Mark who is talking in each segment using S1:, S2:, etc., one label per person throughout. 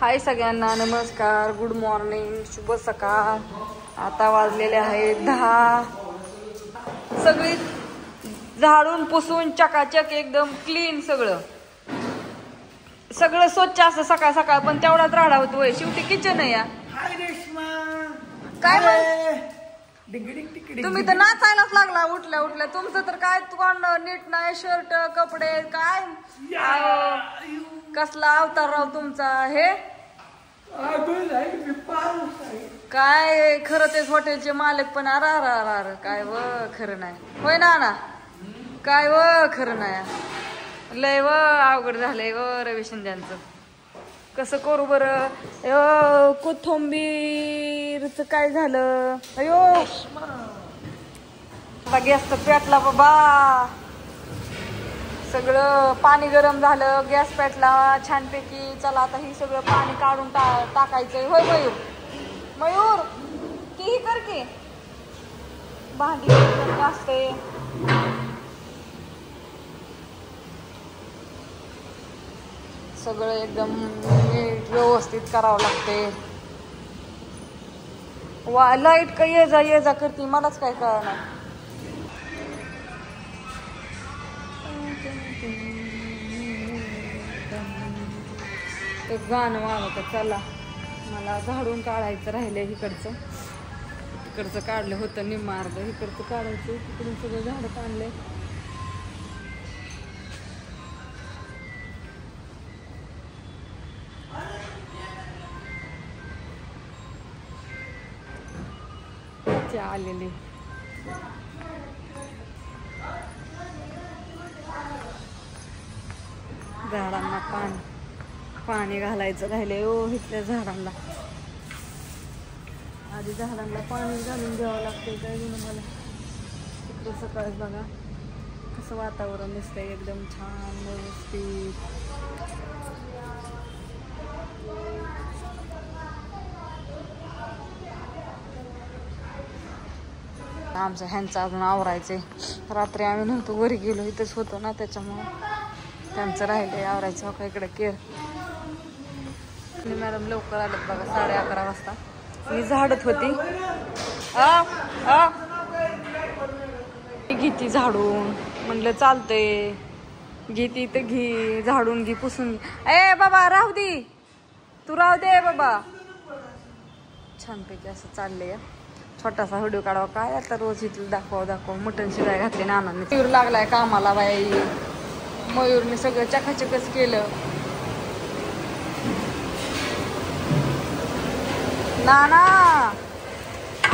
S1: हाय सगळ्यांना, नमस्कार, good morning, शुभ सकाळ. आता वाजलेले आहेत 10. सगळी झाडून पुसून चकाचक एकदम क्लीन सगळं स्वच्छ असं सकाळ सकाळ. पण तेवढाच राडा होतोय. शेवटी किचन आहे या. काय तुम्ही तर नाचायलाच लागला उठल्या उठल्या. तुमचं तर काय तोंड नीट नाही, शर्ट कपडे काय कसला अवतार राव तुमचा. हे काय खरं तेच हॉटेलचे मालक पण अर काय व खरं नाही. होय ना काय व खरं नाही. लय व अवघड झालंय व रवी शिंद्यांचं. कसं करू बरं. कोथिंबीरच काय झालं. अयो आता गॅस तर पेटला बाबा. सगळं पाणी गरम झालं, गॅस पेटला छानपैकी. चला आता ही सगळं पाणी काढून टाकायचंय. होय मयूर, मयूर ती कर की भांडी असते. सगळं एकदम नीट व्यवस्थित करावं लागते. वा लाईट का ये जा करते मलाच काय कळणार. एक गाणं वाजत. चला मला झाडून काढायचं राहिलं. इकडचं काढलं होतं निम्मा अर्ध. इकडचं काढायचं. तिकडून सगळं झाडं काढले. आलेली झाडांना पाणी घालायचं राहिले. ओ इथल्या झाडांना आधी झाडांना पाणी घालून द्यावं लागते. काय मला तिकडे सकाळी बघा कसं वातावरण दिसतंय एकदम छान व्यवस्थित. आमचं ह्यांचं अजून आवरायचंय. रात्री आम्ही नव्हतो घरी गेलो, इथंच होतो ना, त्याच्यामुळं त्यांचं राहिलंय आवरायचं. का इकडे केर मॅडम लवकर आलेत बघा 11:30 वाजता. ही झाडत होती. घेती झाडून. म्हणलं चालतंय घेती तर घे झाडून घे पुसून. ए बाबा राहू दे, तू राहू दे बाबा. छानपैकी असं चाललंय. छोटासा व्हिडिओ काढावा. काय आता रोज इथलं दाखव मटण शिजाय घातले नानांनी. मयूर लागलाय कामाला बाई. मयूरने सगळं चकाचकच केलं. नाना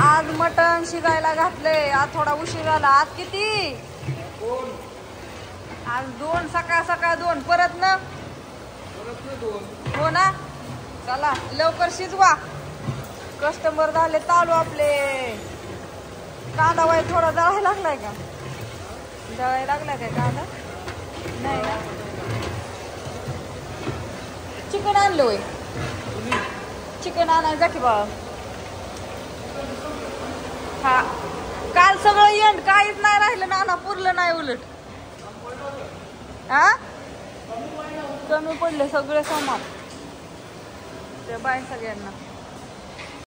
S1: आज मटण शिजायला घातलंय. आज थोडा उशीर झाला. आज किती? आज 2. सकाळ 2 परत ना. हो ना. चला लवकर शिजवा. कस्टमर झाले चालू आपले. कांदा वाई थोडा दळायला लागलाय का? दळायला लागलाय काय कांदा? नाही ना. चिकन आणलं होय. चिकन आणायचं की बाबा. हा काल सगळं एंड काहीच नाही राहिलं नाना. पुरलं नाही उलट. हा कमी पडले सगळे सामान. ते बाय सगळ्यांना.